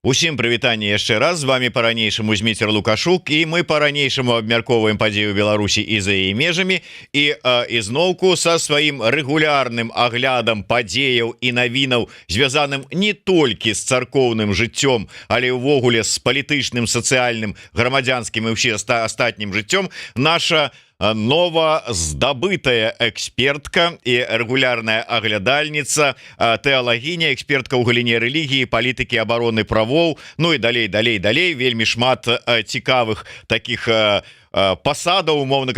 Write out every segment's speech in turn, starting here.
Усім прывітанне яшчэ раз, з вами па-ранейшаму Зміцер Лукашук, і мы па-ранейшаму абмяркоўваем падзею Беларусі і за яе межамі, і ізноўку са сваім рэгулярным аглядам падзеяў і навінаў, звязаным не толькі з царкоўным жыццём, але ўвогуле з палітычным, сацыяльным, грамадзянскім і ўсе астатнім жыццём, наша новаздабытая экспертка і рэгулярная аглядальніца, тэалагіня, экспертка ў галіне рэлігіі, палітыкі, абароны правоў, ну і далей, вельмі шмат цікавых таких пасадаў, умоўна,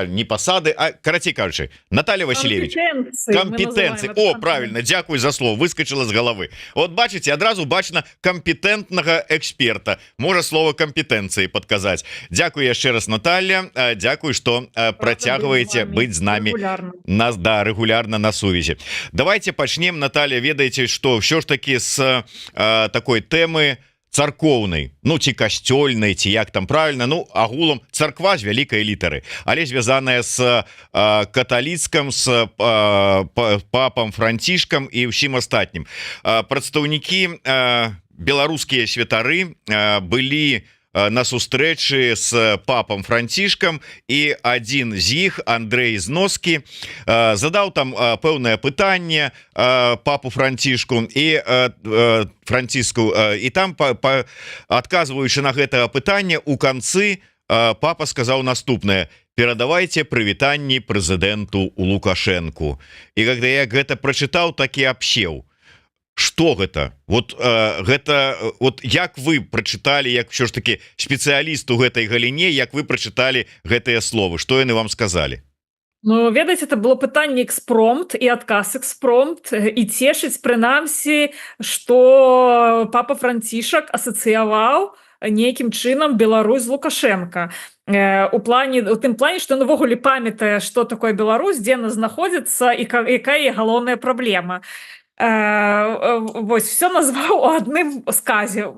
не пасады, а карацей кажучы, Наталья Васильевич, компетенцыі. О, правильно, дзякуй за слово, выскочила з головы. Вот бачыце, адразу бачна компетентнага эксперта, можа слово компетенцыі подказаць. Дзякуй яшчэ раз, Наталья, дзякуй, что працягваеце быць з нами регулярно на сувязі. Давайте пачнем, Наталья, ведаеце, что ўсё ж таки с такой тэмы царкоўнай, ну ці касцёльнай, ці як там правильно, ну агулам царква з вялікай літары, але звязаная з каталіцкам, з папам Францішкам і ўсім астатнім. Прадстаўнікі беларускія святары былі на сустрэчы з папам Францішкам, і адзін з іх, Андрэй Зноскі, задаў там пэўнае пытанне папу Францішку і Франціску, і там, адказваючы на гэта пытанне, у канцы папа сказаў наступнае: перадавайте прывітанні прэзідэнту Лукашэнку. І когда я гэта прачытаў, так і абсеў. Что гэта? Вот гэта, вот як вы прачыталі, як ўсё ж таки спецыяліст у гэтай галіне, як вы прачыталі гэтыя словы, што яны вам сказалі? Ну, ведаеце, это было пытанне экспромт і адказ экспромт, і цешыць прынамсі, што папа Францішак асацыяваў нейкім чынам Беларусь з Лукашенко. У тым плане, што навогуле памятае, што такое Беларусь, дзе яна знаходзіцца і якая галоўная праблема. Вось, все назваў у адным сказе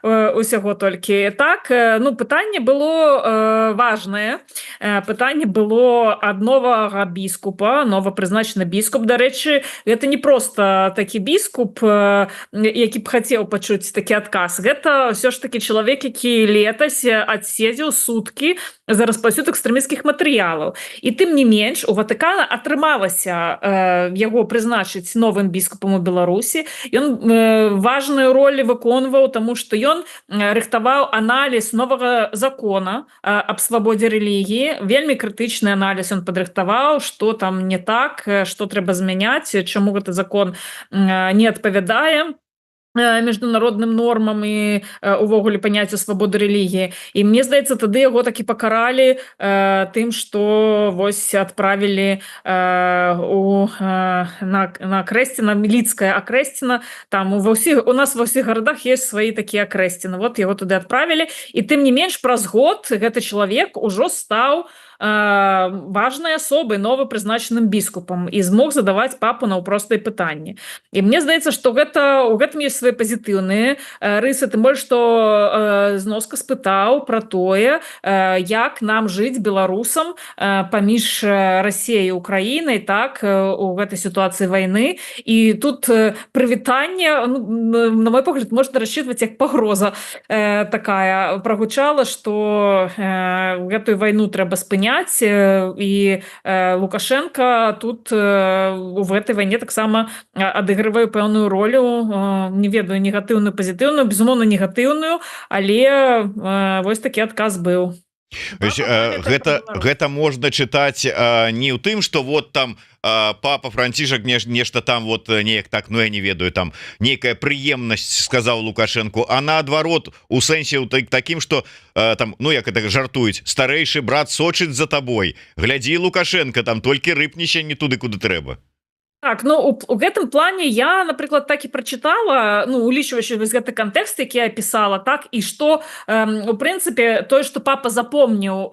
усяго толькі. Так, ну, пытанне было важнае. Пытанне было ад новага біскупа, новапрызначаны біскуп. Дарэчы, гэта не проста такі біскуп, які б хацеў пачуць такі адказ. Гэта ўсё ж такі чалавек, які летась адседзеў суткі за распаўсюд экстрэмісцкіх матэрыялаў. І тым не менш, у Ватыкана атрымалася яго прызначыць новым біскупам у Беларусі. Ён важную роль выконваў, таму што ён рыхтаваў аналіз новага закона аб свабодзе рэлігіі. Вельмі крытычны аналіз ён падрыхтаваў, што там не так, што трэба змяняць, чаму гэты закон не адпавядае міжнародным нормам і увогуле паняццю свабоды рэлігіі. І мне здаецца, тады яго такі пакаралі тым, што вось адправілі на Акрэсціна, міліцкае Акрэсціна. Там у нас ва ўсіх гарадах ёсць свае такія Акрэсціны. Вот яго туды адправілі. І тым не менш, праз год гэты чалавек ужо стаў важнай асобай, новапрызначаным біскупам, і змог задаваць папу наўпростыя пытанні. І мне здаецца, што у гэтым ёсць свае пазітыўныя рысы, тым больш, што Зноска спытаў пра тое, як нам жыць беларусам паміж Расіяй і Украінай, так, у гэтай сітуацыі вайны. І тут прывітанне, на мой погляд, можна расчытваць як пагроза такая прагучала, што гэтую вайну трэба спыняць, і Лукашенко тут у гэтай вайне таксама адыгрывае пэўную ролю, не ведаю, негатыўную, пазітыўную, безумоўна негатыўную, але вось такі адказ быў. Гэта можна чытаць не ў тым, што вот там папа Францішак нешта там вот неяк так, ну я не ведаю, там нейкая прыемнасць сказаў Лукашенку, а наадварот, у сэнсе такім, што там, ну як это жартуюць, старэйшы брат сочыць за табой, глядзі, Лукашенко, там толькі рыпніся не туды, куды трэба. Так, ну у гэтым плане я, напрыклад, так і прачытала, ну, улічваючы вось гэты кантэкст, які я пісала, так, і што, у прынцыпе, тое, што папа запомніў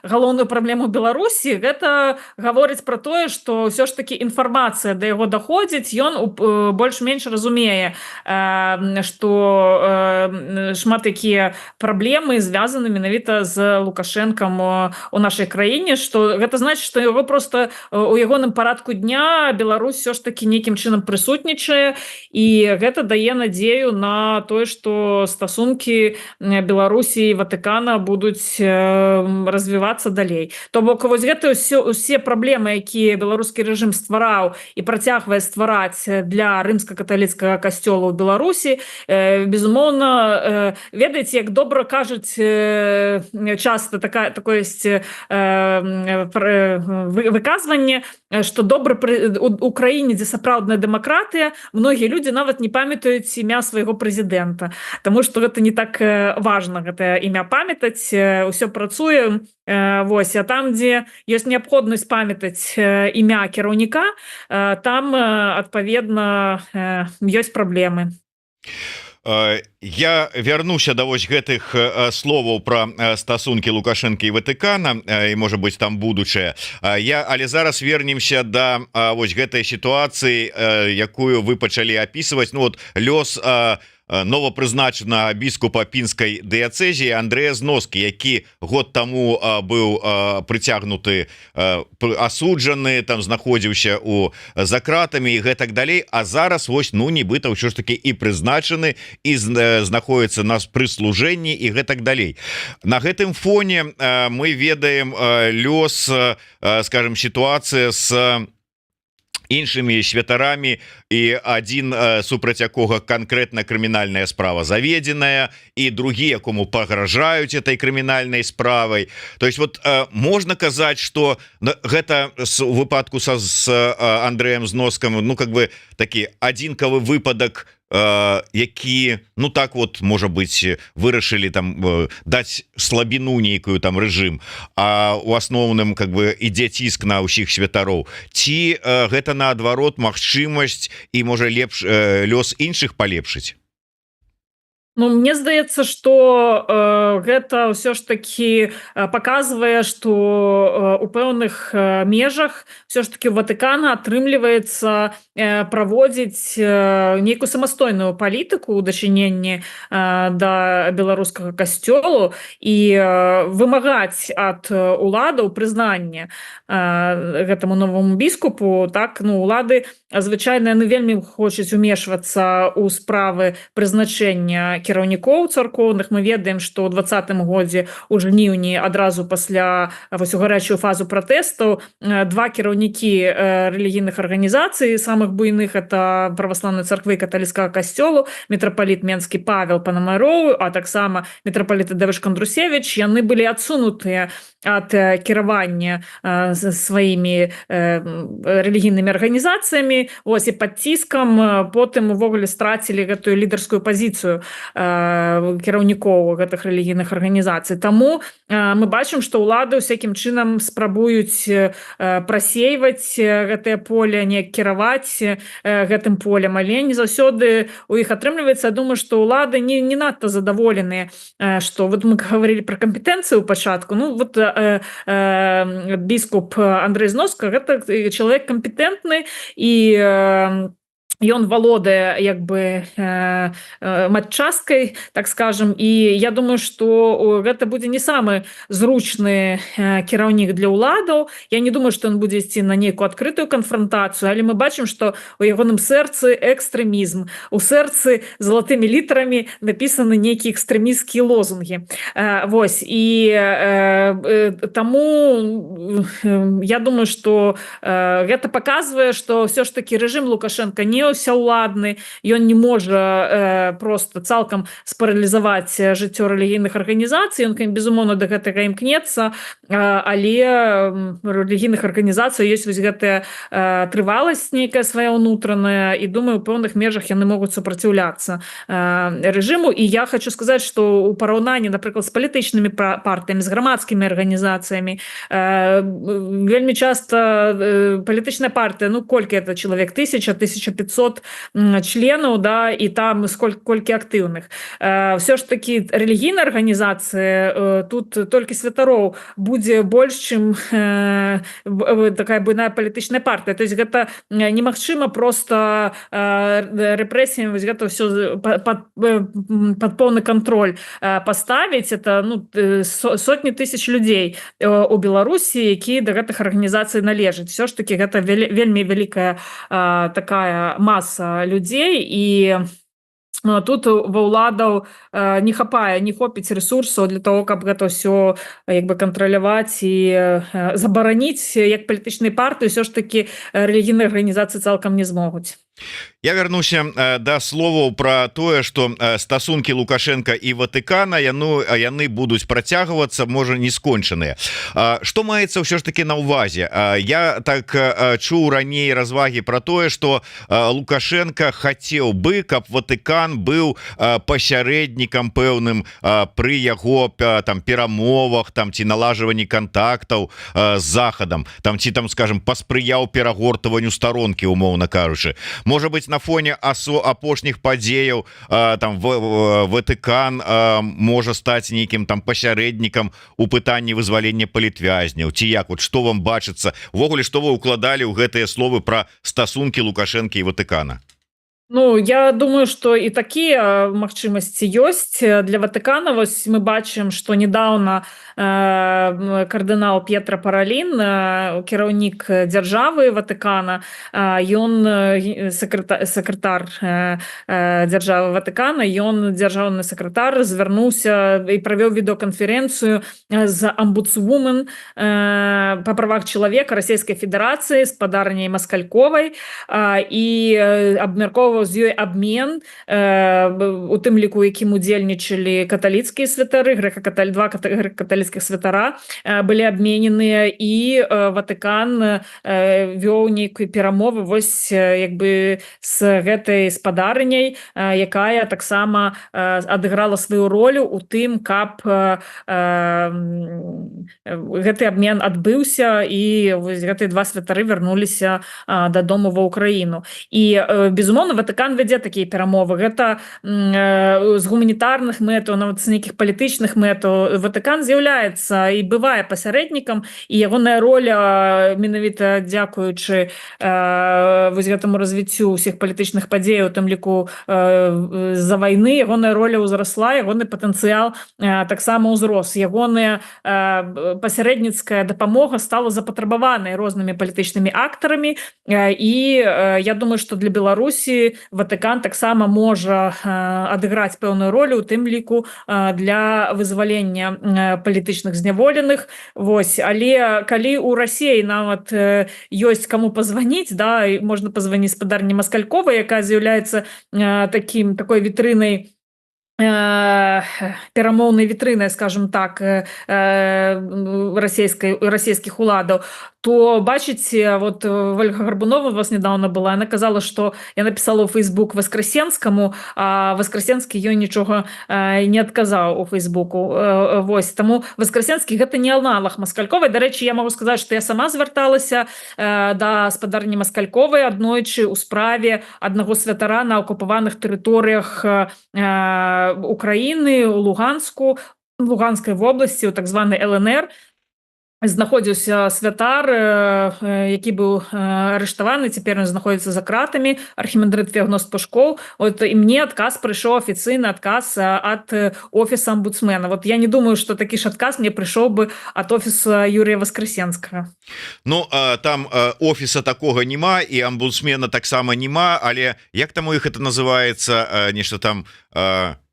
галоўную праблему Беларусі, гэта гаворыць пра тое, што ўсё ж такі інфармацыя да яго даходзіць, ён больш-менш разумее, што шмат якія праблемы звязаны менавіта з Лукашэнкам у нашай краіне, што гэта значыць, што яго проста у ягоным парадку дня Беларусь все ж таки нейкім чынам прысутнічае, і гэта дае надзею на тое, што стасункі Беларусі і Ватыкана будуць развівацца далей. То бок вось гэта усе праблемы, якія беларускі рэжым ствараў і працягвае ствараць для рымска-каталіцкага касцёла ў Беларусі, безумоўна, ведаеце, як добра кажуць часта такое ёсць выказванне, што добра у краіне, дзе сапраўдная дэмакратыя, многія людзі нават не памятаюць імя свайго прэзідэнта, таму што гэта не так важна, гэта імя памятаць, усё працуе. Вось, а там, дзе ёсць неабходнасць памятаць імя кіраўніка, там, адпаведна, ёсць праблемы. Я вярнуся да вось гэтых словаў пра стасункі Лукашэнкі і Ватыкана, і можа быць там будучае. Але зараз вернемся да вось гэтай сітуацыі, якую вы пачалі апісваць. Ну вот лёс новапрызначанага біскупа пінскай дыяцэзіі Андрэя Зноскі, які год таму быў прыцягнуты, асуджаны, там знаходзіўся за кратамі і гэтак далей, а зараз вось, ну, нібыта ўсё ж таки і прызначаны, і знаходіцца на прыслужэнні і гэтак далей. На гэтым фоне мы ведаем лёс, скажем, сітуацыя з іншымі святарамі, і адзін супраць якога канкрэтна крымінальная справа заведзеная, і другі, якому пагражаюць этой крымінальнай справай. То есть вот можна казаць, што гэта у выпадку з Андрэем Зноскам, ну как бы такі адзінкавы выпадак, які, ну так вот, можа быць, вырашылі там даць слабіну нейкую там рэжым, а у асноўным как бы ідзе ціск на ўсіх святароў. Ці гэта наадварот магчымасць і можа лепш лёс іншых палепшыць? Ну, мне здаецца, што гэта ўсё ж такі паказвае, што у пэўных межах ўсё ж такі Ватыкана атрымліваецца праводзіць нейкую самастойную палітыку ў дачыненні да беларускага касцёлу і вымагаць ад уладаў прызнання гэтаму новаму біскупу. Так, ну, улады звычайна яны вельмі хочуць умешвацца ў справы прызначэння кіраўнікоў царкоўных. Мы ведаем, што ў 2020 годзе у жніўні адразу пасля вось у гарячую фазу пратэстаў два кіраўнікі рэлігійных арганізацый самых буйных, это праваслаўнай царквы і каталіцкага касцёлу, мітрапаліт Менскі Павел Панамароў, а таксама мітрапаліт Тадеуш Кандрусевіч, яны былі адсунутыя ад кіравання сваімі рэлігійнымі арганізацыямі. Ось, і пад ціскам потым увогуле страцілі гэтую лідарскую пазіцыю кіраўнікоў гэтых рэлігійных арганізацый. Таму мы бачым, што ўлады ўсякім чынам спрабуюць прасейваць гэтае поле, неяк кіраваць гэтым полем, але не заўсёды у іх атрымліваецца. Я думаю, што ўлады не надта задаволеныя, што вот мы говорили про кампетэнцыю ў пачатку. Ну вот біскуп Андрэй Зноска гэта чалавек кампетэнтны, і ён валодае як бы матчасткай, так скажем, і я думаю, што гэта будзе не самы зручны кіраўнік для ўладаў. Я не думаю, што ён будзе ісці на нейкую адкрытую канфрантацыю, але мы бачым, што у ягоным сэрцы экстрэмізм, у сэрцы залатымі літарамі напісаны нейкія экстрэмісцкія лозунгі. Вось, і таму я думаю, што гэта паказвае, што ўсё ж такі рэжым Лукашенка не ўсяўладны, ён не можа просто цалкам спаралізаваць жыццё рэлігійных арганізацый. Ён, безумоўна, да гэтага імкнецца, але рэлігійных арганізацый ёсць вось гэтая трываласць нейкая свая ўнутраная, і думаю, у пэўных межах яны могуць супраціўляцца рэжыму. І я хочу сказаць, што ў параўнанні, напрыклад, з палітычнымі партыямі, з грамадскімі арганізацыямі, вельмі часта палітычная партыя, ну колькі это чалавек, 1000, 1500, 500 членаў, да, і там колькі актыўных. Все ж таки рэлігійная арганізацыя, тут толькі святароў будзе больш, чым такая буйная палітычная партыя. То есть гэта немагчыма просто рэпрэсіямі вось гэта ўсё пад поўны кантроль паставіць. Это сотні тысяч людзей у Беларусі, якія да гэтых арганізацый належаць. Все ж таки гэта вельмі вялікая такая маса людзей, і тут ва ўладаў не хопіць ресурсаў для того, каб гэта ўсё кантраляваць і забараніць як палітычнай партыі. Все ж таки рэлігійныя арганізацыі цалкам не змогуць. Я вярнуся да словаў пра тое, што стасункі Лукашенка і Ватыкана яны будуць працягвацца, можа не скончаныя. Што маецца ўсё ж таки на ўвазе? Я так чуў раней развагі пра тое, што Лукашенко хацеў бы, каб Ватыкан быў пасярэднікам пэўным пры яго там перамовах, там ці налажванні контактаў з Захадам, там ці там, скажем, паспрыяў перагортаванню старонкі, умоўна кажучы. Можа быть, на фоне апошніх падзеяў там Ватыкан можа стаць нейкім там пасярэднікам у пытанні вызвалення палітвязняў, ці як, вот што вам бачыцца увогуле, што вы укладалі ў гэтыя словы пра стасункі Лукашэнкі і Ватыкана? Я думаю, что и такие магчымасці ёсць для Ватыкана. Вось мы бачым, что недавно кардынал П'етра Паралін, кіраўнік дзяржавы Ватыкана, ён сакратар дзяржавы Ватыкана, ён дзяржаўны сакратар, звярнуўся і правёў відэаканферэнцыю з амбудсвумен па правах чалавека Расійскай Федэрацыі, спадарняй Маскальковай, і абмяркоўваў з ёй абмен, у тым ліку якім удзельнічалі каталіцкія святары, два грэка-каталіцкіх святара былі абмененыя, і Ватыкан вёў нейкую перамовы вось з гэтай спадарняй, якая таксама адыграла сваю ролю у тым, каб гэты абмен адбыўся, і вось гэтыя два святары вярнуліся дадому ва Ўкраіну. І безумоўна, Ватыкан вядзе такія перамовы. Гэта з гуманітарных мэтаў, нават з нейкіх палітычных мэтаў. Ватыкан з'яўляецца і бывае пасярэднікам, і ягоная роля, менавіта дзякуючы вось гэтаму развіццю ўсіх палітычных падзеяў, у тым ліку з-за вайны, ягоная роля ўзрасла, ягоны патэнцыял таксама ўзрос. Ягоная пасярэдніцкая дапамога стала запатрабаванай рознымі палітычнымі актарамі, і я думаю, што для Беларусі Ватыкан таксама можа адыграць пэўную ролю, у тым ліку для вызвалення палітычных зняволеных. Вось. Але калі ў Расіі нават ёсць каму пазваніць, да, можна пазваніць спадарні Маскальковай, якая з'яўляецца такой вітрынай, перамоўнай вітрынай, скажем так, расійскіх уладаў, то бачыце, вот Ольга Гарбунова у вас недавно была, она казала, что я написала ў Facebook Воскресенскому, а Воскресенскі ёй нічога не адказаў у Фейсбуку. Вось, таму Воскресенскі гэта не аналаг Маскальковай. Дарэчы, я могу сказаць, што я сама звярталася да спадарні Маскальковай аднойчы ў справе аднаго святара на акупаваных тэрыторыях Украіны, у Луганскай вобласці, у так званай ЛНР. Знаходзіўся святар, які быў арыштаваны, цяпер ён знаходзіцца за кратамі, архімандрыт Феогност Пушкоў. Вот, і мне адказ прыйшоў, афіцыйны адказ ад офіса амбудсмена. Вот я не думаю, што такі ж адказ мне прыйшоў бы ад офіса Юрія Воскресенскага. Там офіса такога няма, і амбудсмена таксама няма, але як там у іх это называецца, нешта там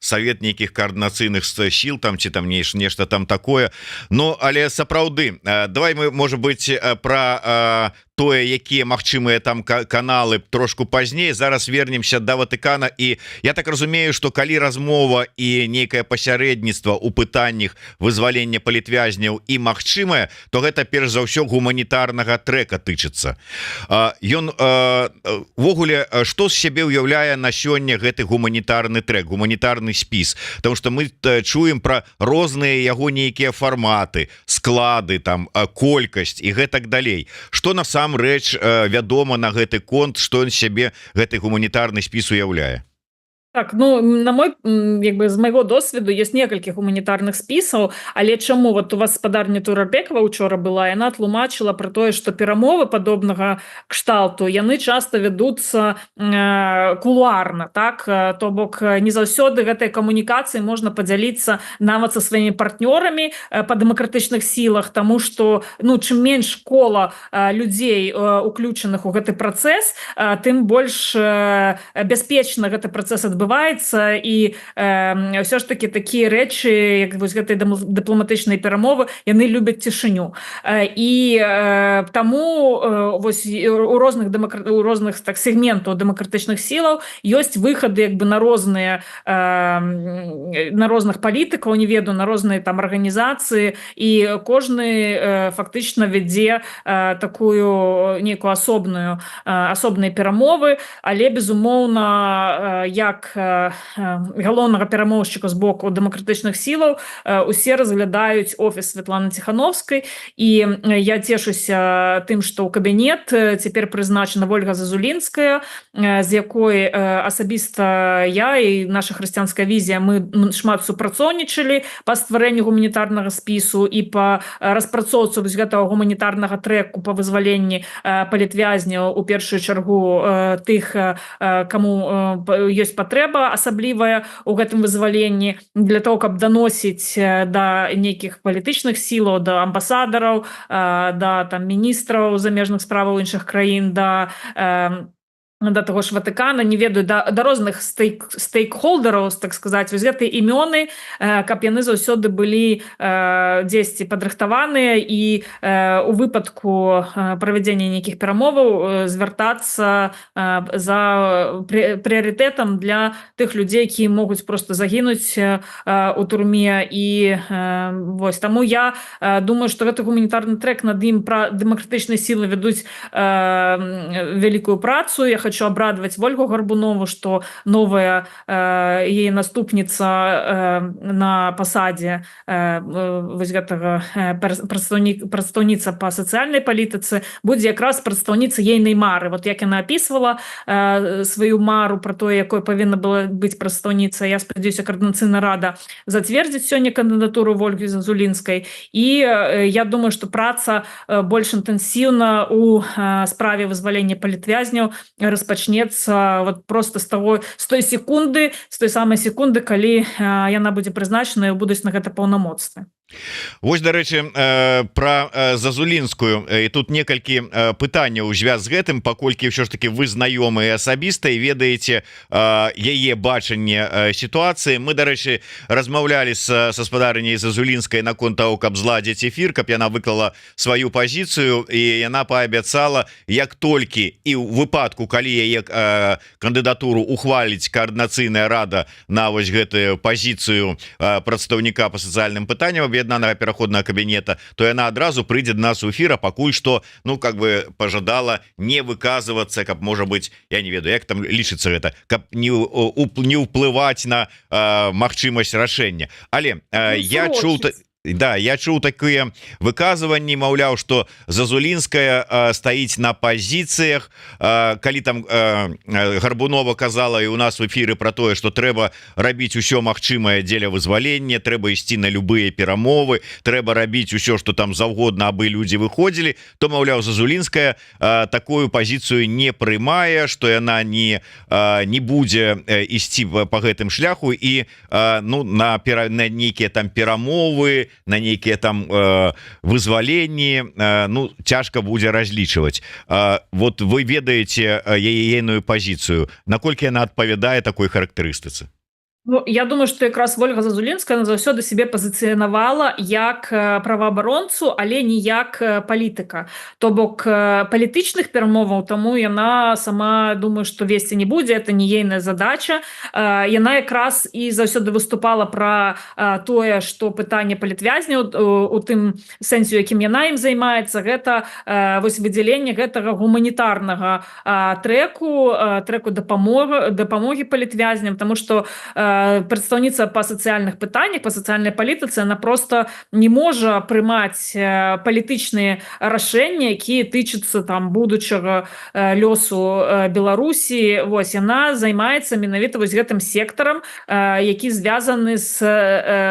савет нейкіх координацыйных сіл там ці там нешта там такое. Але сапраўды, давай мы, можа быть, пра тое, якія магчымыя там каналы трошку пазней. Зараз вернемся да Ватыкана, і я так разумею, што калі размова і нейкае пасярэдніцтва ў пытаннях вызвалення палітвязняў і магчымае, то гэта перш за ўсё гуманітарнага трэка тычыцца. Ён увогуле што з сябе ўяўляе на сёння гэты гуманітарны трэк, гуманітарны спіс, потому что мы чуем пра розныя яго нейкія фарматы, склады, там колькасць і гэтак далей. Што насамрэч насамрэч вядома на гэты конт, што ён сябе гэты гуманітарны спіс уяўляе? Так, ну на мой як бы з майго досведу есть некалькі гуманітарных спісаў, але чаму вот у вас спадарня Турарбекова учора была, яна тлумачыла про тое, што перамовы падобнага кшталту яны часта вядуцца кулуарна, так, то бок не заўсёды гэтай камунікацыі можна падзяліцца нават са сваімі партнёрамі па дэмакратычных сілах, таму што ну чым менш кола людзей уключаных у гэты працэс, тым больш бяспечна гэты працэс адбываецца, і ўсё ж таки такія рэчы, як вось гэтыя дыпламатычныя перамовы, яны любяць цішыню. І таму вось у розных так сегментаў дэмакратычных сілаў ёсць выхады як бы на розных палітыкаў, не ведаю, на розныя там арганізацыі, і кожны фактычна вядзе такую нейкую асобныя перамовы, але безумоўна як галоўнага перамоўшчыка з боку дэмакратычных сілаў усе разглядаюць офіс Светланы Ціхановскай, і я цешуся тым, што ў кабінет цяпер прызначана Ольга Зазулінская, з якой асабіста я і наша хрысціянская візія мы шмат супрацоўнічалі па стварэнню гуманітарнага спісу і па распрацоўцы вось гэтага гуманітарнага трэку па вызваленні палітвязняў, у першую чаргу тых, каму ёсць патрэба асаблівая у гэтым вызваленні, для того, каб даносіць да нейкіх палітычных сілаў, да амбасадараў, да там міністраў замежных справаў іншых краін, да таго ж Ватыкана, не ведаю, да розных стейкхолдераў, так сказаць, вось гэтыя імёны, каб яны заўсёды былі дзесьці падрыхтаваныя, і у выпадку правядзення нейкіх перамоваў звяртацца за прыярытэтам для тых людзей, які могуць просто загінуць у турме. І вось таму я думаю, што гэты гуманітарны трэк, над ім дэмакратычныя сілы вядуць вялікую працу. Я хочу обрадовать Ольгу Горбунову, что новая ей наступница на посаде вось гэтага прадстаўніца по сацыяльнай палітыцы будзе якраз прадстаўніца ейнай мары. Вот як яна опісвала сваю мару про тое, якой павінна была быць прадстаўніца. Я спадзяюся, координацыйная рада зацвердзіць сёння кандыдатуру Ольгі Зазулінскай, і я думаю, что праца больш інтэнсіўна у справе вызвалення палітвязняў распачнецца вот просто з той самай секунды, калі яна будзе прызначана і будуць на гэта паўнамоцтвы. Вось, дарэчы, про Зазулінскую, і тут некалькі пытанняў у звяз з гэтым, паколькі ўсё ж таки вы знаёмыя асабіста і ведаеце яе бачанне сітуацыі. Мы, дарэчы, размаўлялі са спадарыняй Зазулінскай наконт таго, каб зладзіць эфір, каб яна выклала сваю пазіцыю, і яна паабяцала, як толькі і ў выпадку, калі яе кандыдатуру ухваліць координацыйная рада на вось гэтую пазіцыю прадстаўніка па сацыяльным пытанням аб'яднанага пераходнага кабінета, то яна адразу прыйдзе до нас у эфір, а пакуль што, ну, как бы пожадала не выказвацца, каб, можа быть, я не ведаю, як там лічыцца гэта, каб не ўплываць на магчымасць рашэння. Але я чуў... Да, я чуў такія выказванні, маўляў, што Зазулінская стаіць на пазіцыях, калі там Гарбунова казала і у нас в эфіры про тое, што трэба рабіць усё магчымае дзеля вызвалення, трэба ісці на любыя перамовы, трэба рабіць усё, што там заўгодна, абы людзі выходзілі, то, маўляў, Зазулінская такую пазіцыю не прымае, што яна не будзе ісці по гэтым шляху, і ну, на нейкія там перамовы, на нейкія там вызваленні, ну, цяжка будзе разлічваць. Вот вы ведаеце ейную пазіцыю, наколькі яна адпавядае такой характарыстыцы? Ну, я думаю, што якраз Ольга Зазулінская заўсёды себе пазіцыянавала як праваабаронцу, але не як палітыка. То бок палітычных перамоваў, таму яна сама, думаю, што весці не будзе, это не ейная задача. Яна якраз і заўсёды выступала пра тое, што пытанне палітвязняў у тым сэнсе, у якім яна ім займаецца, гэта вось выдзяленне гэтага гуманітарнага трэку дапамогі палітвязням, таму што прадстаўніца па сацыяльных пытаннях, па сацыяльнай палітыцы, она просто не можа прымаць палітычныя рашэнні, якія тычацца там будучага лёсу Беларусі. Вось яна займаецца менавіта вось гэтым сектарам, які звязаны з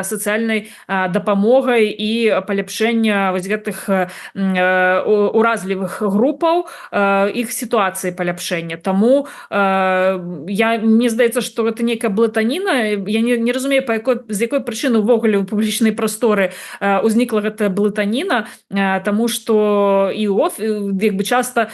сацыяльнай дапамогай і паляпшэння вось гэтых уразлівых групаў, іх сітуацыі паляпшэння. Таму мне здаецца, што гэта нейкая блытаніна. Я не разумею, з якой прычыны ўвогуле ў публічнай прасторы узнікла гэтая блытаніна, таму што і часта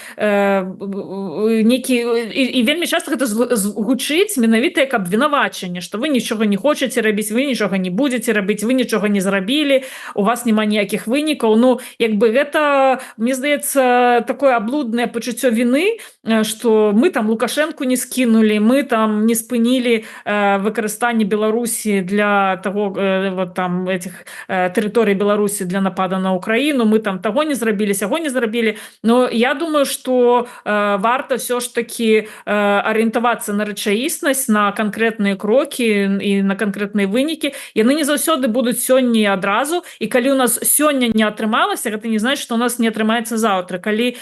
і вельмі часта гэта гучыць менавіта як абвінавачанне, што вы нічога не хочаце рабіць, вы нічога не будзеце рабіць, вы нічога не зрабілі, у вас няма ніякіх вынікаў. Ну, як бы гэта, мне здаецца, такое аблуднае пачуццё віны, што мы там Лукашэнку не скінулі, мы там не спынілі выкарыстанне Беларусі для того, вот там этих тэрыторый Беларусі для напада на Украіну, мы там таго не зрабілі, сяго не зрабілі. Но я думаю, што варта все ж таки арыентавацца на рэчаіснасць, на канкрэтныя крокі і на канкрэтныя вынікі. Яны не заўсёды будуць сёння і адразу, і калі у нас сёння не атрымалася, гэта не значыць, што у нас не атрымаецца заўтра. Калі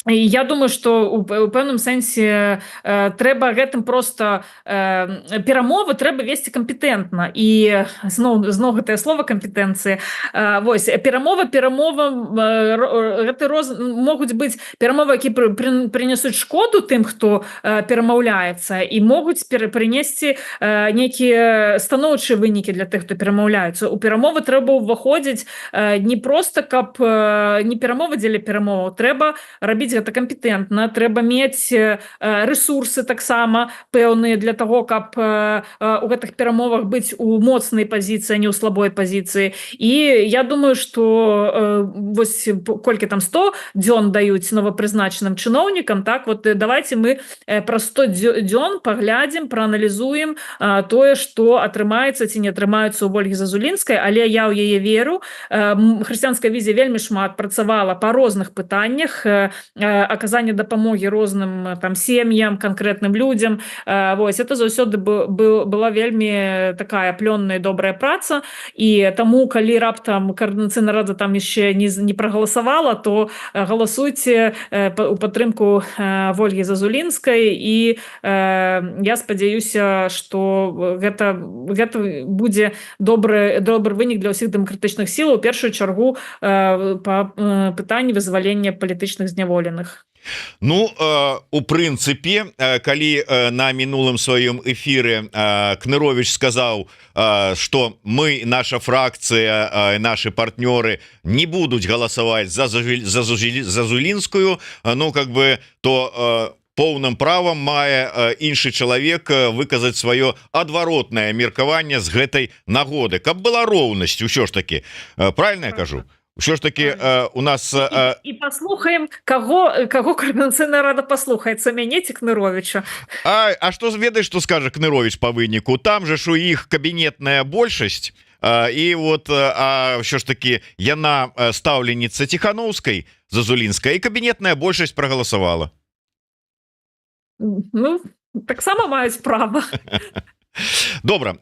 я думаю, што у пэўным сэнсе трэба гэтым просто перамовы трэба весці кампетэнтна. І зноў гэтае слово кампетэнцыя. Вось перамовы гэта могуць быць перамовы, які прынясуць шкоду тым, хто перамаўляецца, і могуць прынесці нейкія станоўчыя вынікі для тых, хто перамаўляецца. У перамовы трэба ўваходзіць не проста каб не перамовы дзеля перамоваў, трэба рабіць гэта кампетэнтна, трэба мець рэсурсы таксама пэўныя для таго, каб у гэтых перамовах быць у моцнай пазіцыі, а не ў слабой пазіцыі. І я думаю, што вось колькі там 100 дзён даюць новапрызначаным чыноўнікам, так, вот давайте мы праз 100 дзён паглядзім, прааналізуем тое, што атрымаецца ці не атрымаецца ў Ольгі Зазулінскай, але я ў яе веру. Хрысціянская візія вельмі шмат працавала па розных пытаннях, аказання дапамогі розным там сем'ям, канкрэтным людзям. Вось это заўсёды была вельмі такая плённая добрая праца, і таму калі раптам каардынацыйная рада там яшчэ не прагаласавала, то галасуйце у падтрымку Ольгі Зазулінскай, і я спадзяюся, што гэта будзе добры вынік для ўсіх дэмакратычных сілаў, у першую чаргу па пытанні вызвалення палітычных зняволеных. Ну, у прынцыпе, калі на мінулым сваём эфіры Кныровіч сказаў, што мы, наша фракцыя, нашы партнёры не будуць галасаваць за Зазулінскую, ну, как бы, то поўным правам мае іншы чалавек выказаць сваё адваротнае меркаванне з гэтай нагоды, каб была роўнасць, усё ж таки. Правильно я кажу? Все ж таки у нас... І паслухаем, каго Координацыйная рада паслухаецца, мяне ці Кныровіча. А што ведаеш, што скажа Кныровіч па выніку? Там же ж у іх кабінетная большасць, і вот ўсё ж таки яна стаўленіца Ціхановскай, Зазулінскай, і кабінетная большасць прагаласавала. Ну, таксама маюць права. Добра.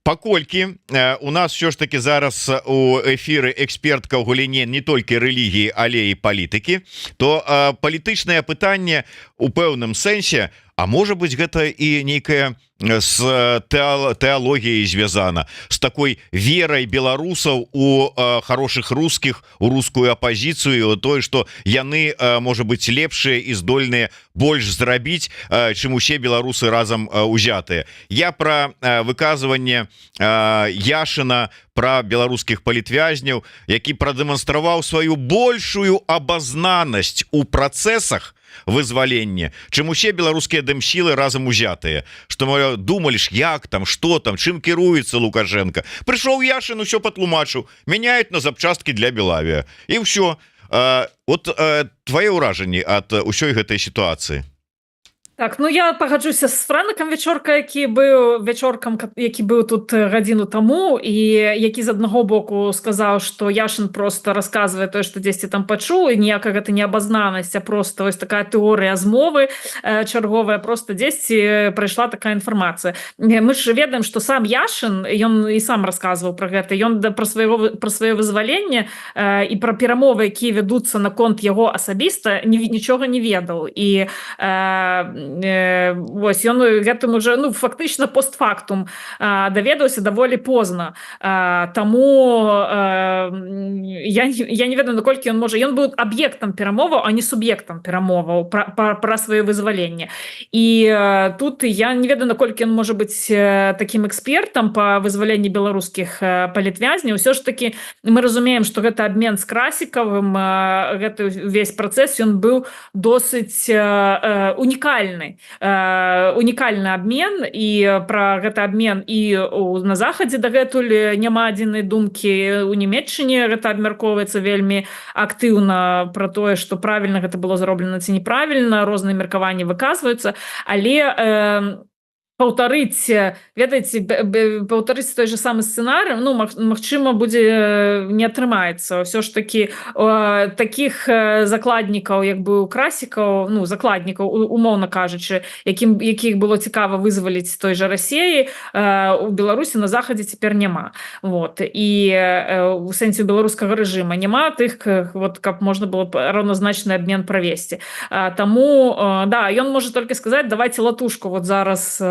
Паколькі у нас все ж таки зараз у эфіры экспертка ў галіне не толькі рэлігіі, але і палітыкі, то палітычнае пытанне у пэўным сэнсе, а можа быць гэта і нейкая з тэалогіяй звязана, з такой верай беларусаў у хорошых рускіх, у рускую апазіцыю, тое, што яны, можа быць, лепшыя і здольныя больш зрабіць, чым усе беларусы разам узятыя. Я пра выказванне Яшына, пра беларускіх палітвязняў, які прадэманстраваў сваю большую абазнанасць у працэсах вызвалення, чым усе беларускія дэмсілы разам узятыя, што мы думалі ж, як там, што там, чым кіруецца Лукашенко. Прыйшоў Яшын, усё патлумачыў, мяняюць на запчасткі для Белавія, і ўсё. Вот твае ўражанні ад усёй гэтай сітуацыі? Так, ну я пагаджуся з Франакам Вечорка, які быў Вечоркам, які быў тут гадзіну таму, і які з аднаго боку сказаў, што Яшын просто расказвае тое, што дзесьці там пачуў, і ніякая гэта не абазнанасць, а просто вось такая тэорыя змовы чарговая, просто дзесьці прайшла такая інфармацыя. Мы ж ведаем, што сам Яшын, ён і сам расказваў пра гэта, ён пра сваё вызваленне і пра перамовы, якія вядуцца наконт яго асабіста, нічога не ведаў. І вось ён гэтым уже фактычна постфактум даведаўся даволі позна, таму я не ведаю, наколькі ён можа, ён быў аб'ектам перамоваў, а не суб'ектам перамоваў пра сваё вызваленне. І тут я не ведаю, наколькі ён можа быць такім экспертам па вызваленні беларускіх палітвязняў. Усё ж таки мы разумеем, што гэта абмен з Красікавым, гэты ўвесь працэс ён быў досыць унікальны абмен, і пра гэты абмен і на захадзе дагэтуль няма адзінай думкі. У Нямецчыне гэта абмяркоўваецца вельмі актыўна, пра тое, што правільна гэта было зроблена ці неправільна, розныя меркаванні выказваюцца, але паўтарыць, ведаеце, паўтарыць той же самы сцэнарый, магчыма, будзе не атрымаецца. Ўсё ж такі такіх закладнікаў, як бы у Красікаў, закладнікаў, умоўна кажучы, якіх было цікава вызваліць той же Расіі, у Беларусі на захадзе цяпер няма. Вот. І у сэнсе беларускага рэжыма няма тых, каб можна было раўназначны абмен правесці. Таму, да, ён можа толькі сказаць: давайте латушку вот зараз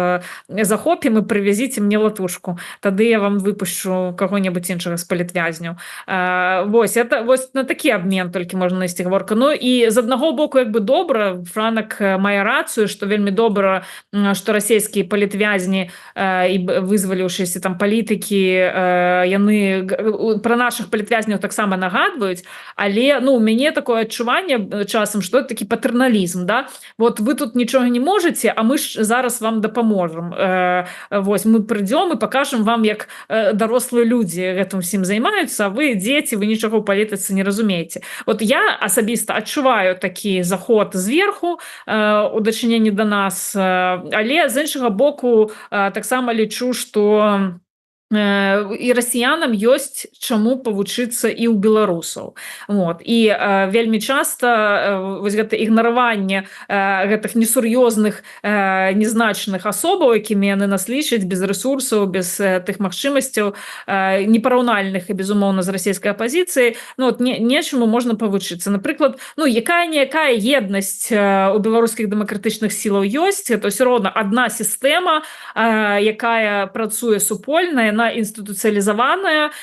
захопім і прывязіце мне латушку, тады я вам выпушчу каго-небудзь іншага з палітвязняў. Вось на такі абмен толькі можна навесці гаворку. Ну і з аднаго боку, як бы добра, Франак мае рацыю, што вельмі добра, што расійскія палітвязні і вызваліўшыся там палітыкі, яны пра нашых палітвязняў таксама нагадваюць, але у мяне такое адчуванне часам, што такі патэрналізм, да? Вот вы тут нічога не можаце, а мы ж зараз вам дапаможам. Вось мы прыйдём і пакажам вам, як дарослыя людзі гэтым усім займаюцца, а вы дзеці, вы нічога ў палітыцы не разумееце. Вот я асабіста адчуваю такі заход зверху у дачыненні да нас, але з іншага боку таксама лічу, што і расіянам ёсць чаму павучыцца і ў беларусаў. Вот. І вельмі часта вось гэта ігнараванне гэтых несур'ёзных, незначных асобаў, якімі яны нас лічаць, без рэсурсаў, без тых магчымасцяў, непараўнальных і, безумоўна, з расійскай апазіцыі, нечаму можна павучыцца. Напрыклад, якая-ніякая еднасць у беларускіх дэмакратычных сілаў ёсць, это ўсё роўна адна сістэма, якая працуе супольна, яна інстытуцыялізаваная,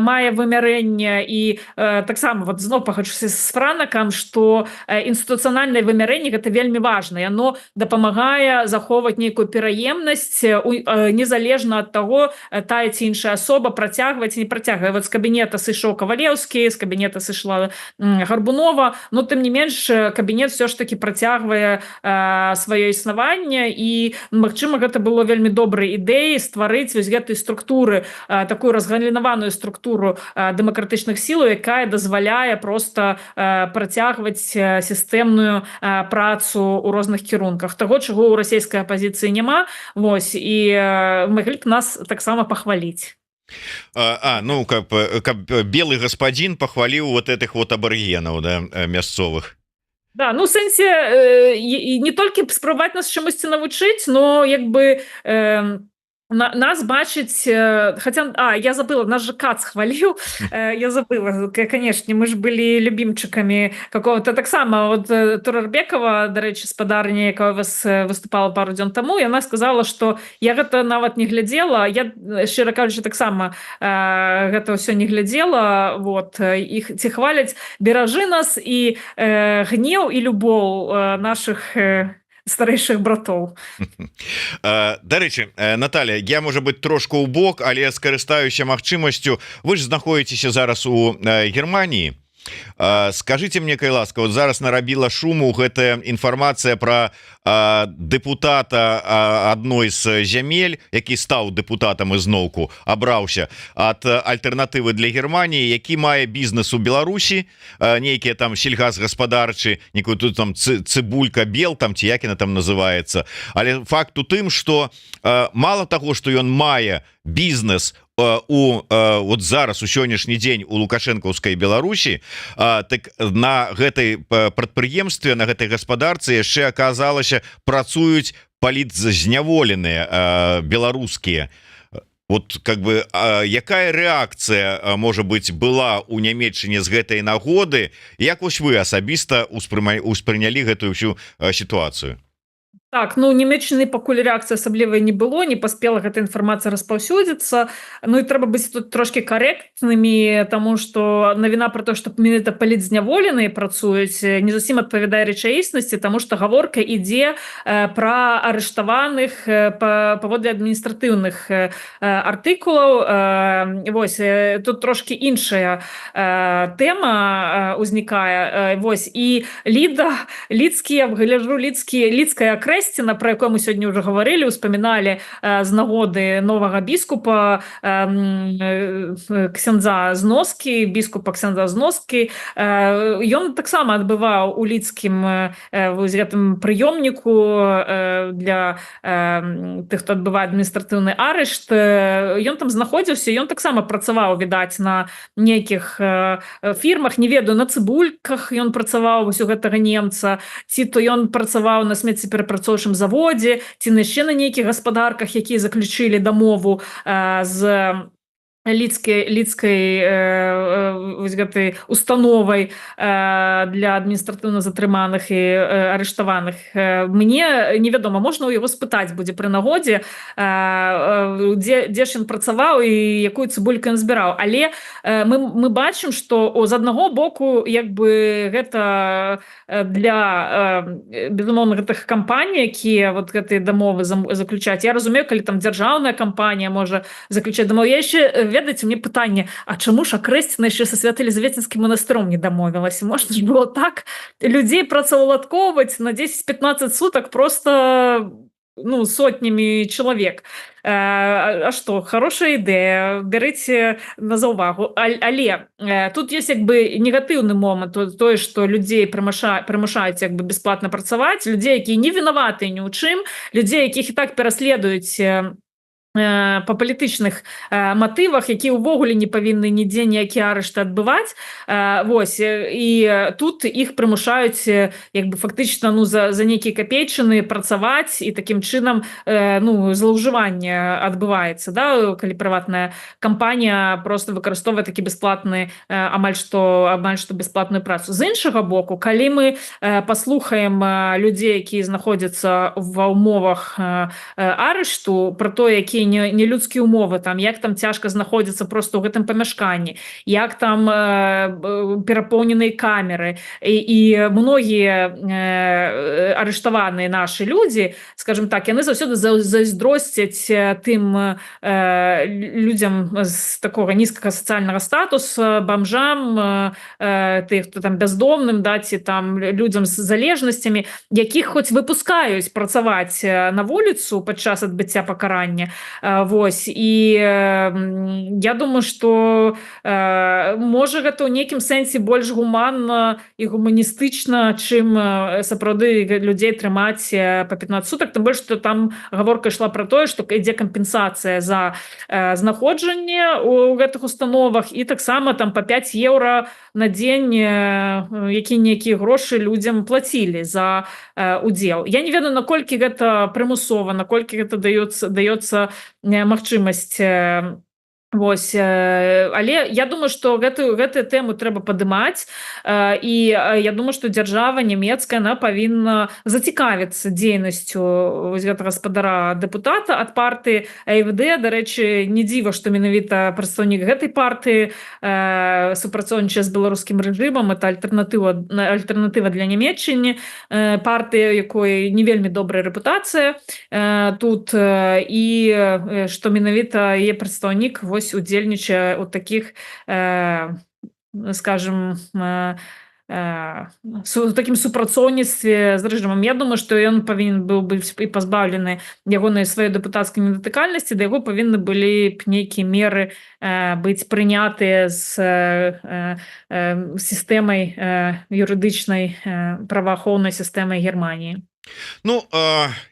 мае вымярэнне, і таксама вот зноў пагаджуся з Франакам, што інстытуцыянальнае вымярэнне гэта вельмі важна, яно дапамагае захоўваць нейкую пераемнасць незалежна ад таго, тая ці іншая асоба працягваць ці не працягвае. Вот з кабінета сышоў Кавалеўскі, з кабінета сышла Гарбунова, но тым не менш кабінет все ж таки працягвае сваё існаванне, і магчыма гэта было вельмі добрай ідэяй стварыць вось гэтай структуры, такую разгалінаваную структуру дэмакратычных сілаў, якая дазваляе просто працягваць сістэмную працу ў розных кірунках, таго, чаго ў расійскай апазіцыі няма. Вось, і маглі б нас таксама пахваліць. Каб белы гаспадзін пахваліў вот этих вот абарыгенаў, да, мясцовых. Да, в сэнсе не толькі спрабаваць нас чамусьці навучыць, но як бы нас бачыць, хотя, я забыла, нас же Кац хваліў, я забыла, канешне, мы ж былі любімчыкамі какого-то таксама, вот Турарбекова, дарэчы, спадарня, якая вас выступала пару дзён таму, яна сказала, што я гэта нават не глядзела, я, шчыра кажучы, таксама гэта ўсё не глядзела, вот, іх ці хваляць: беражы нас, і гнеў і любоў нашых старэйшых братоў. Дарэчы, Наталья, я, можа быть, трошку ў бок, але скарыстаюся магчымасцю. Вы ж знаходзіцеся зараз у Германії. Скажите мне, кай ласка, вот зараз нарабіла шуму гэтая інфармацыя про депутата адной з зямель, які стаў депутатам ізноўку, абраўся ад альтэрнатывы для Германії, які мае бізнес у Беларусі, нейкія там сельгасгаспадарчы, некую тут там цыбулька бел там ці як яна там называется. Але факт у тым, что мало того, что ён мае бізнес вот зараз у сённяшні дзень у лукашэнкаўскай Беларусі, так на гэтай прадпрыемстве, на гэтай гаспадарцы яшчэ аказалася працуюць палітзняволеныя беларускія. Вот как бы якая рэакцыя можа быть была у Нямецчыне з гэтай нагоды, як вось вы асабіста успрынялі гэтую всю сітуацыю? Так, ну Нямецчыны пакуль рэакцыі асаблівай не было, не паспела гэта інфармацыя распаўсюдзіцца. Ну і трэба быць тут трошки карэктнымі, таму што навіна пра то, што менавіта палітзняволеныя працуюць, не зусім адпавядае рэчаіснасці, таму што гаворка ідзе пра арыштаваных паводле адміністратыўных артыкулаў. Вось тут трошки іншая тэма узнікае. Вось і лідскія, гляджу, лідская акрэсціна, про якую мы сёння ўжо гаварылі, успаміналі з нагоды новага біскупа ксяндза Зноскі, біскупа ксяндза Зноскі. Ён таксама адбываў у лідскім гэтым прыёмніку для тых, хто адбывае адміністратыўны арышт. Ён там знаходзіўся, ён таксама працаваў, відаць, на нейкіх фірмах, не ведаю, на цыбульках ён працаваў вось у гэтага немца, ці то ён працаваў на смеццеперапрацоўчым заводзе, ці яшчэ на нейкіх гаспадарках, якія заключылі дамову з лідскай гэтай установай для адміністратыўна затрыманых і арыштаваных. Мне невядома, можна ў яго спытаць будзе пры нагодзе, дзе ж ён працаваў і якую цыбульку ён збіраў. Але мы бачым, што з аднаго боку як бы гэта для безумоўна гэтых кампаній, якія вот гэтыя дамовы заключаць. Я разумею, калі там дзяржаўная кампанія можа заключаць дамову. Я яшчэ, ведаеце, мне пытанне, а чаму ж акрэсціна яшчэ са Свята-Елізаветинскім манастыром не дамовілася? Можна ж было так людзей працаўладкоўваць на 10-15 сутак просто сотнямі чалавек. А што, хорошая ідэя, бярыце на заўвагу. Але тут ёсць як бы негатыўны момант, тое, што людзей прымушаюць як бы бясплатна працаваць, людзей, якія не вінаватыя ні ў чым, людзей, якіх і так пераследуюць па палітычных матывах, які ўвогуле не павінны нідзе ніякія арышты адбываць. Вось, і тут іх прымушаюць як бы фактычна за нейкія капейчыны працаваць, і такім чынам злоўжыванне адбываецца, да, калі прыватная кампанія просто выкарыстоўвае такі бясплатны амаль што бясплатную працу. З іншага боку, калі мы паслухаем людзей, якія знаходзяцца ва ўмовах арышту, пра то, якія нелюдскія умовы, там, як там цяжка знаходзіцца просто ў гэтым памяшканні, як там перапоўненыя камеры, і многія арыштаваныя нашы людзі, скажем так, яны заўсёды зайздросцяць тым людзям з такога нізкага сацыяльнага статуса, бамжам, тых, хто там бяздомным, да, ці там людзям з залежнасцямі, якіх хоць выпускаюць працаваць на вуліцу падчас адбыцця пакарання. Вось, і я думаю, што можа гэта ў нейкім сэнсе больш гуманна і гуманістычна, чым сапраўды людзей трымаць па 15 сутак, тым больш, што там гаворка ішла пра тое, што ідзе кампенсацыя за знаходжанне ў гэтых установах, і таксама там па 5 еўра на дзень якія-нейкія грошы людзям плацілі за удзел. Я не ведаю, наколькі гэта прымусова, наколькі гэта даецца магчымасць. Вось, але я думаю, што гэтую тэму трэба падымаць, і я думаю, што дзяржава нямецкая, она павінна зацікавіцца дзейнасцю гэтага гаспадара дэпутата ад партыі АФД. Дарэчы, не дзіва, што менавіта прадстаўнік гэтай партыі супрацоўнічае з беларускім рэжымам. Это альтэрнатыва для Нямецчыны, партыя, якой не вельмі добрая рэпутацыя тут, і што менавіта яе прадстаўнік удзельнічае ў такіх скажем, такім супрацоўніцтве з рэжымам. Я думаю, што ён павінен быў быць і пазбаўлены ягонай сваёй дэпутацкай недатыкальнасці, да яго павінны былі б нейкія меры быць прынятыя з сістэмай юрыдычнай праваахоўнай сістэмай Германіі. Ну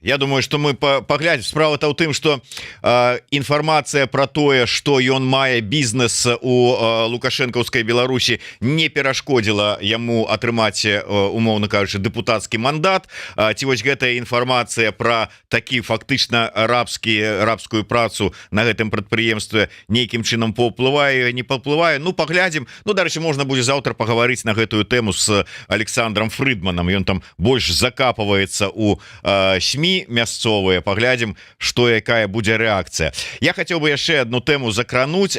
я думаю, что мы паглядзім. Справа-то ў тым, что інфармацыя про тое, что ён мае бізнес у лукашэнкаўскай Беларусі, не перашкодзіла яму атрымаць, умоўна кажучы, дэпутацкі мандат. Ці вось гэтая інфармацыя про такі фактычна рабскую працу на гэтым прадпрыемстве нейкім чынам паўплывае, не паўплывае? Ну паглядзім. Ну дарэчы, можна будзе заўтра пагаварыць на гэтую тэму з Александром Фрыдманам. Ён там больш закапываецца у СМІ мясцовыя. Паглядзім, што якая будзе рэакцыя. Я хацеў бы яшчэ одну тэму закрануць.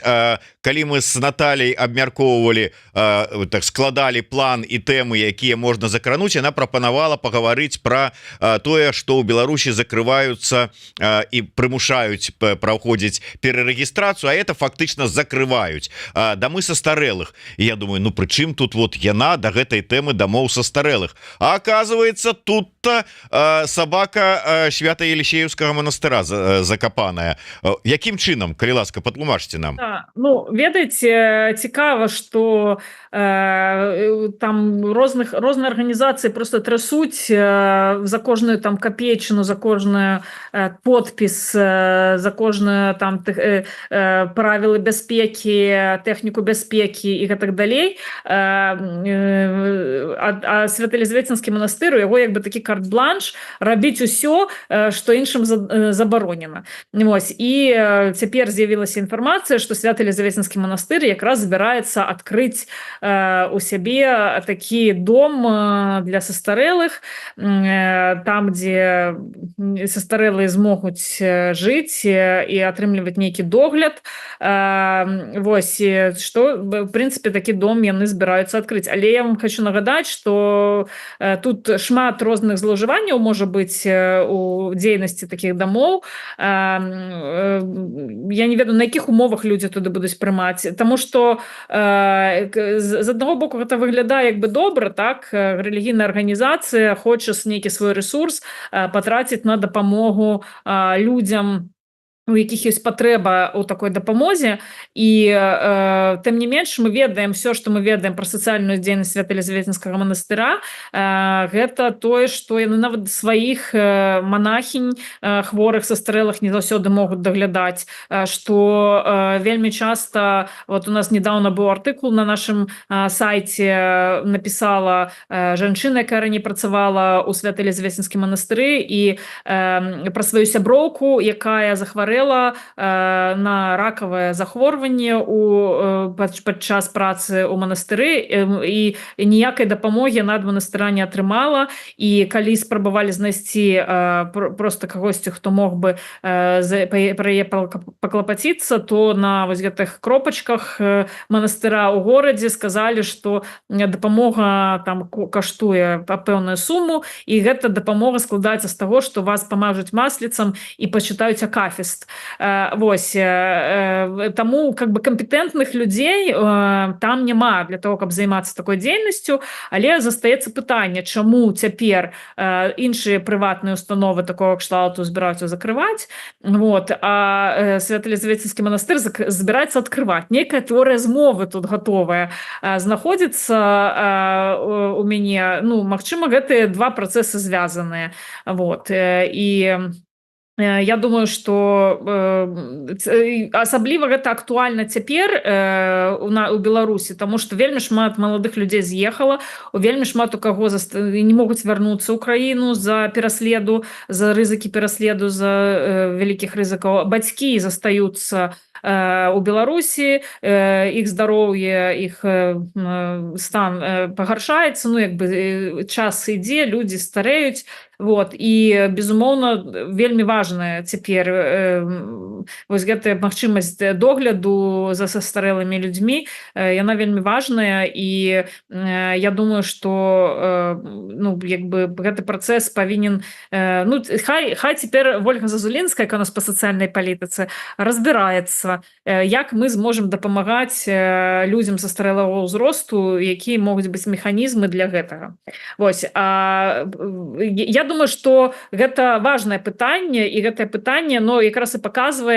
Калі мы з Натальяй абмяркоўвалі, так складалі план і тэмы, якія можна закрануць, яна прапанавала пагаварыць пра тое, што ў Беларусі закрываюцца і прымушаюць праходзіць перарэгістрацыю, а это фактычна закрываюць дамы састарэлых. І я думаю, ну прычым тут вот яна да гэтай тэмы дамоў састарэлых. А оказывается, тут-то собака Свято-Елисеевскага монастыра закапаная. Якім чынам, калі ласка, патлумачце нам? Ну, ведаеце, цікава, што там розныя арганізацыі просто трасуць за кожную там капейчыну, за кожную подпіс, за кожную там правілы бяспекі, тэхніку бяспекі і гэтак далей. А Свято-Елизаветинскі манастыр, у яго як бы такі карт-бланш рабіць усё, што іншым забаронена. Вось. І цяпер з'явілася інфармацыя, што Свято-Елизаветинскі манастыр якраз збіраецца адкрыць у сябе такі дом для састарэлых, там, дзе састарэлыя змогуць жыць і атрымліваць нейкі догляд. Вось, што, в прынцыпе, такі дом яны збіраюцца адкрыць. Але я вам хочу нагадаць, што тут шмат розных злоўжыванняў можа быць у дзейнасці такіх дамоў. Я не ведаю, на якіх умовах людзі туды будуць прымаць. Таму што з аднаго боку гэта выглядае як бы добра, так? Рэлігійная арганізацыя хоча нейкі свой ресурс патраціць на дапамогу людзям, у якіх ёсць патрэба ў такой дапамозе. І тым не менш мы ведаем все, што мы ведаем пра сацыяльную дзейнасць Свято-Елизаветинскага манастыра. Гэта тое, што яны нават сваіх монахінь хворых састарэлых не заўсёды могуць даглядаць, што вельмі часта, вот у нас недавно быў артыкул на нашым сайце, напісала жанчына, якая раней працавала ў Свято-Елизаветинскім манастыры, і пра сваю сяброўку, якая захварэла на ракавае захворванне падчас працы ў манастыры, і ніякай дапамогі яна ад манастыра не атрымала. І калі спрабавалі знайсці просто кагосьці, хто мог бы пра яе паклапаціцца, то на вось гэтых кропачках манастыра ў горадзе сказалі, што дапамога там каштуе пэўную суму, і гэта дапамога складаецца з таго, што вас памажуць масліцам і пачытаюць акафіст. Вось, таму как бы кампетэнтных людзей там няма для того, каб займацца такой дзейнасцю. Але застаецца пытанне, чаму цяпер іншыя прыватныя установы такого кшталту збіраюцца закрываць, вот, а Свято-Елизаветинскі манастыр збіраецца адкрываць. Нейкая тэорыя змовы тут гатовая знаходзіцца у мяне. Ну, магчыма, гэтыя два працэсы звязаныя. Вот. І я думаю, што асабліва гэта актуальна цяпер у Беларусі, таму што вельмі шмат маладых людзей з'ехала, вельмі шмат у каго не могуць вярнуцца ў краіну з-за пераследу, з-за рызыкі пераследу, з-за вялікіх рызыкаў. Бацькі застаюцца у Беларусі, іх здароўе, іх стан пагаршаецца, ну як бы час ідзе, людзі стареюць, Вот і безумоўна вельмі важная цяпер вось гэтая магчымасць догляду за састарэлымі людзьмі, яна вельмі важная, і я думаю, что ну як бы гэты працэс павінен, ну хай цяпер Ольга Зазулінская, яка у нас па сацыяльнай палітыцы, разбіраецца, як мы зможам дапамагаць людзям састарэлага ўзросту, якія могуць быць механізмы для гэтага. Вось, я думаю, что гэта важное пытанне, і гэтае пытанне, но якраз і паказвае,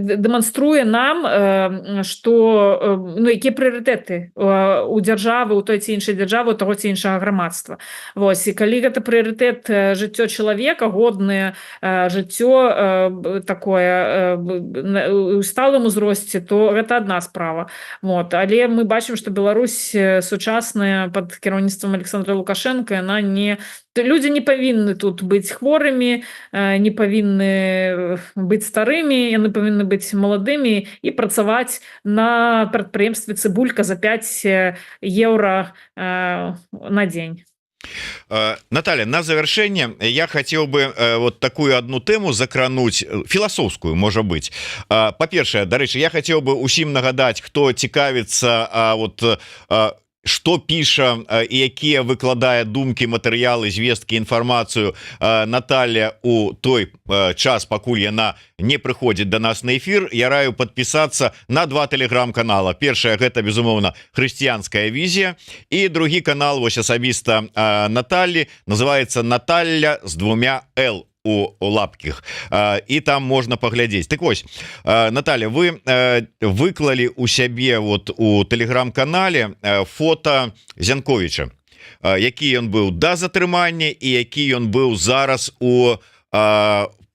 дэманструе нам, что ну, якія прыярытэты у дзяржавы, у той ці іншай дзяржавы, у таго ці іншага грамадства. Вось, і калі гэта прыярытэт жыццё чалавека, годнае жыццё такое у сталым узросце, то гэта адна справа. Вот. Але мы бачым, што Беларусь сучасная пад кіраўніцтвам Александра Лукашенко, яна не... Людзі не павінны тут быць хворымі, не павінны быць старымі, яны павінны быць маладымі і працаваць на прадпрыемстве «Цыбулька» за 5 еўра на дзень. Наталья, на завершение я хотел бы вот такую одну тему закрануть, философскую, может быть. По-перше, дарэчы, я хотел бы усім нагадать, кто цікавіцца вот что піша і якія выкладае думкі, матэрыялы, звесткі, інфармацыю Наталья у той час, пакуль яна не прыходзіць до нас на эфир, я раю подписаться на 2 телеграм-канала. Першая гэта безумоўна хрысціянская візія, і другі канал вось асабіста Натальи называется Наталья с 2 Л у лапках, і там можна паглядзець. Так вось, Наталья, вы выклалі у сябе вот у телеграм-канале фото Зянковіча, які ён быў да затрымання і які ён быў зараз у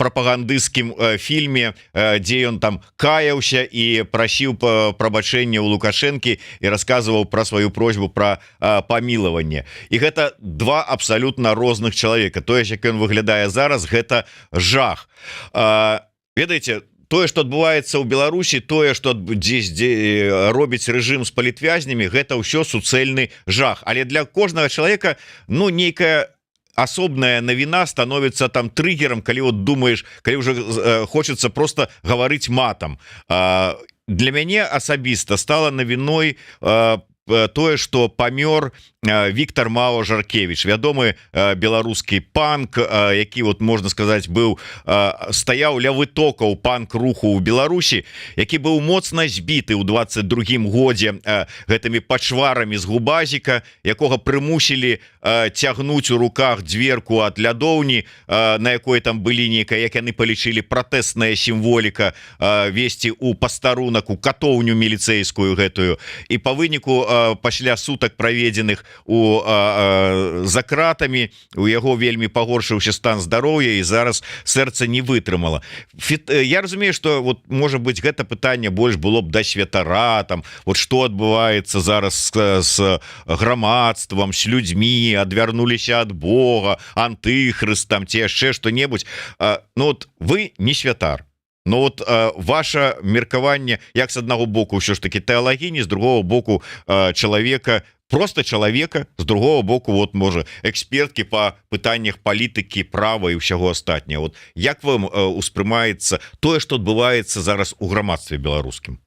прапагандысцкім фільме, дзе ён там каяўся і прасіў прабачэння ў Лукашэнкі і расказваў пра сваю просьбу пра памілаванне. І гэта 2 абсалютна розных чалавека. Тое, як ён выглядае зараз, гэта жах. Ведаеце, тое, што адбываецца ў Беларусі, тое, што дзе робіць рэжым з палітвязнямі, гэта ўсё суцэльны жах. Але для кожнага чалавека, ну, нейкая асобная навіна становится там триггером, калі вот думаешь, калі уже хочется просто говорить матом. Для мяне асабіста стала навіной тое, что памёр Віктор Мао Жаркевич, вядомы беларускі панк, які вот можна сказаць быў стаяў ля вытокаў панк-руху ў Беларусі, які быў моцна збіты ў 22-м годзе гэтымі пачварамі з губазіка, якога прымусілі цягнуць у руках дзверку ад лядоўні, на якой там былі нейкая, як яны палічылі, пратэсная сімволіка, весці у пастарунак, у катоўню міліцэйскую гэтую, і па выніку пасля сутак праведзеных за кратамі у яго вельмі пагоршыўся стан здароўя, і зараз сэрца не вытрымала. Я разумею, что вот можа быть гэта пытанне больш было б да святара, там вот что адбываецца зараз с грамадствам, с людзьмі, адвярнуліся ад Бога, антыхрыст там ці яшчэ што-небудзь. Ну вот вы не святар. Но вот ваше меркаванне, як с аднаго боку ўсё ж таки тэалагіні, з другого боку чалавека, просто чалавека, з другого боку вот можа эксперткі по пытаннях палітыкі, права і ўсяго астатняго. Вот як вам успрымаецца тое, што адбываецца зараз у грамадстве беларускім?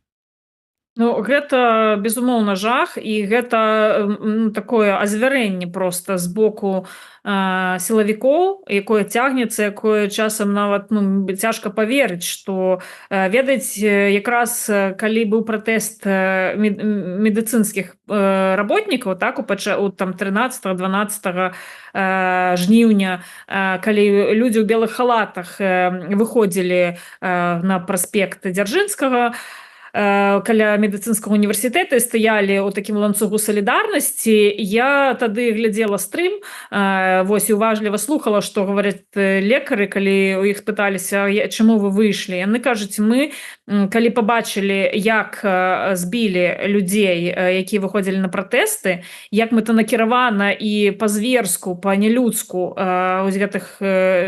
Ну, гэта безумоўна жах, і гэта такое азвярэнне просто з боку сілавікоў, якое цягнецца, якое часам нават цяжка паверыць, што ведаць, якраз калі быў пратэст медыцынскіх работнікаў, так, у там 13-12 жніўня, калі людзі ў белых халатах выходзілі на праспект Дзяржынскага, каля медыцынскага універсітэта, стаялі ў такім ланцугу салідарнасці. Я тады глядзела стрым, вось, і уважліва слухала, што говоряць лекары, калі у іх пыталіся, чаму вы выйшлі. Яны кажуць, мы, калі пабачылі, як збілі людзей, якія выходзілі на пратэсты, як мэтанакіравана і па-зверску, па-нелюдску вось гэтых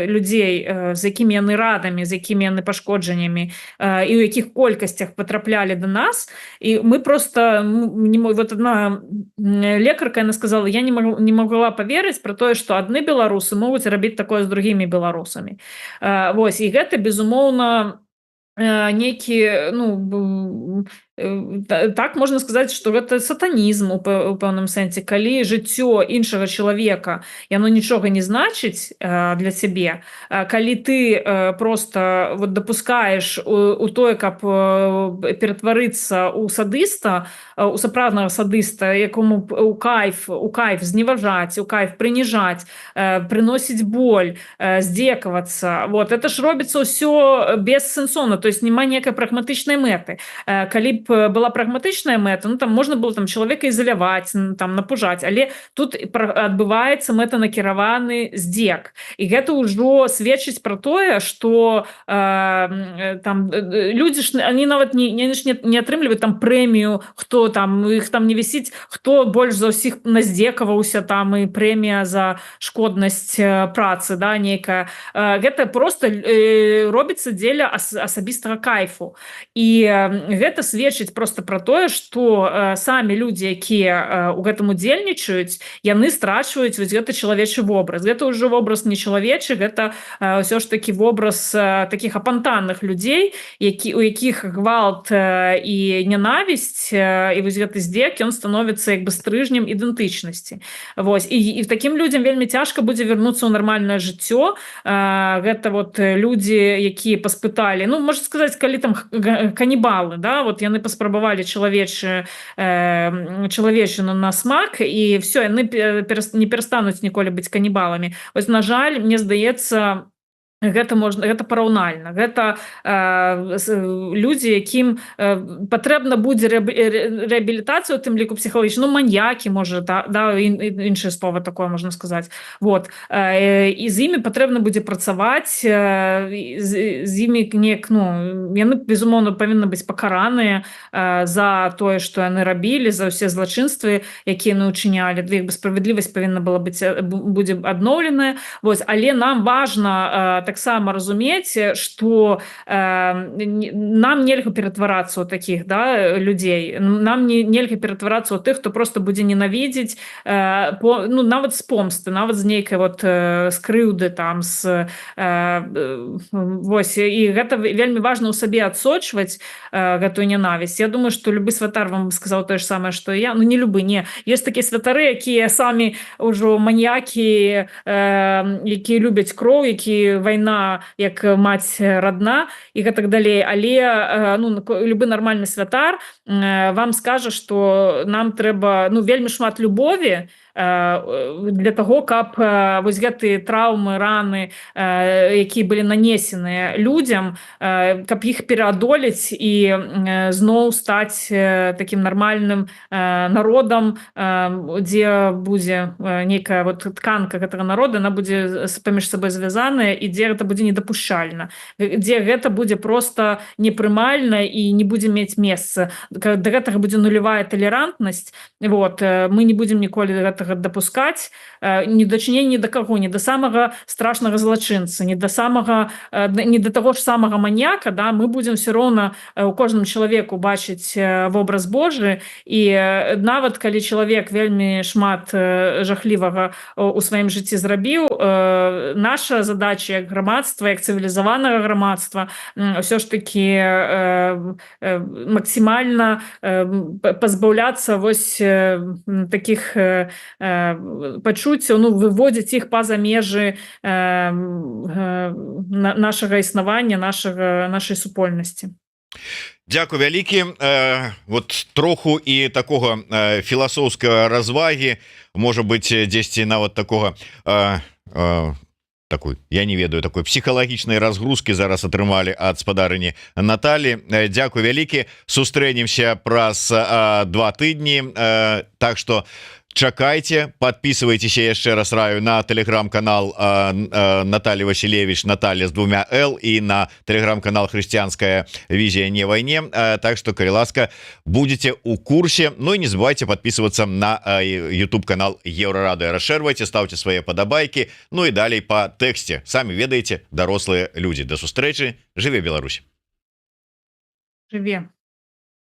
людзей, з якімі яны радамі, з якімі яны пашкоджаннямі, і ў якіх колькасцях патрапляюць датрапляли до нас, и мы просто вот одна лекарка, она сказала, я не могла поверыць про тое, что адны беларусы могуць рабіць такое з другими беларусамі. Вось, і гэта безумоўна нейкі, ну, так можна сказаць, што гэта сатанізм у пэўным сэнсе, калі жыццё іншага чалавека яно нічога не значыць для цябе, калі ты просто вот дапускаеш у тое, каб ператварыцца ў садыста, у сапраўднага садыста, якому у кайф зневажаць, у кайф прыніжаць, прыносіць боль, здзекавацца, вот это ж робіцца ўсё бессэнсоўна, то есть няма некай прагматычнай мэты. Калі б была прагматычная мэта, ну там можна было там чалавека ізаляваць, там напужаць, але тут адбываецца мэтанакіраваны здзек, і гэта ўжо сведчыць про тое, что там людзі ж они нават не атрымліваюць там прэмію, хто там іх там не вісіць, хто больш за ўсіх наздзекаваўся там, і прэмія за шкоднасць працы, да, нейкая. Гэта просто робіцца дзеля асабістага кайфу, і гэта сведчыць просто про тое, что самі людзі, якія у гэтым удзельнічаюць, яны страчваюць вось гэты чалавечы вобраз. Гэта ўжо вобраз не чалавечы, гэта ўсё ж таки вобраз таких апантанных людзей, у якіх гвалт і нянавісць, і вось гэты здзек, ён становіцца як бы стрыжнем ідэнтычнасці. Вось, і таким людзям вельмі цяжка будзе вярнуцца ў нармальнае жыццё. Гэта вот людзі, якія паспыталі, ну можна сказаць, калі там канібалы, да, вот яны паспрабавалі чалавечыну на смак, і все, яны не перастануць ніколі быць канібаламі. Вось, на жаль, мне здаецца, гэта параўнальна, гэта людзі, якім патрэбна будзе рэабілітацыя, у тым ліку псіхалагічна, ну маньякі, можа, да, іншае слова такое можна сказаць, вот, і з імі патрэбна будзе працаваць, з імі неяк, ну, яны безумоўна павінны быць пакараныя за тое, што яны рабілі, за ўсе злачынствы, якія яны ўчынялі, іх бы справядлівасць павінна была быць, будзе адноўленая, вось, але нам важна таксама разумець, што нам нельга ператварацца ў такіх, да, людзей, нам нельга ператварацца ў тых, хто просто будзе ненавідзець, ну, нават з помсты, нават з нейкай вот з крыўды там, вось, і гэта вельмі важна ў сабе адсочваць гэтую нянавісць. Я думаю, што любы святар вам сказаў тое ж самае, што я, ну не любы, не, ёсць такія святары, якія самі ўжо маньякі, якія любяць кроў, якія вайна як маць родна і гэтак далей, але ну, любы нармальны святар вам скажа, што нам трэба, ну, вельмі шмат любові для того, каб вось гэтыя траўмы, раны, якія былі нанесеныя людзям, каб іх пераадолець і зноў стаць таким нармальным народам, дзе будзе нейкая вот тканка гэтага народа, она будзе паміж сабой звязаная, і дзе гэта будзе недапушчальна, дзе гэта будзе просто непрымальна і не будзе мець месца. Да гэтага будзе нулявая талерантнасць, вот, мы не будзем ніколі гэтага дапускаць, не дачынення ні да каго, не да самага страшнага злачынца, не да таго ж самага маньяка, да, мы будзем все роўна у кожным чалавеку бачыць вобраз Божы, і нават калі чалавек вельмі шмат жахлівага у сваім жыцці зрабіў, наша задача як грамадства, як цывілізаванага грамадства, ўсё ж таки максімальна пазбаўляцца вось таких пачуццяў, ну, выводзіць іх па-за межы нашага існавання, нашай супольнасці. Дзякуй вялікі. Вот троху і такога філасофскага развагі, можа быць, дзесьці нават такога такой, я не ведаю, такой псіхалагічнай разгрузкі зараз атрымалі ад спадарыні Наталі. Дзякуй вялікі, сустрэнемся праз 2 тыдні, так што чакайте, подписывайтесь, я еще раз раю, на телеграм-канал Натальи Василевич, Наталья с 2 Л, и на телеграм-канал «Христианская визия не войне». Так что, коли ласка, будете у курсе. Ну и не забывайте подписываться на YouTube-канал Еврорадио. Расширяйте, ставьте свои подобайки. Ну и далее по тексте. Сами ведаете, дорослые люди. До встречи. Живи Беларусь. Живи.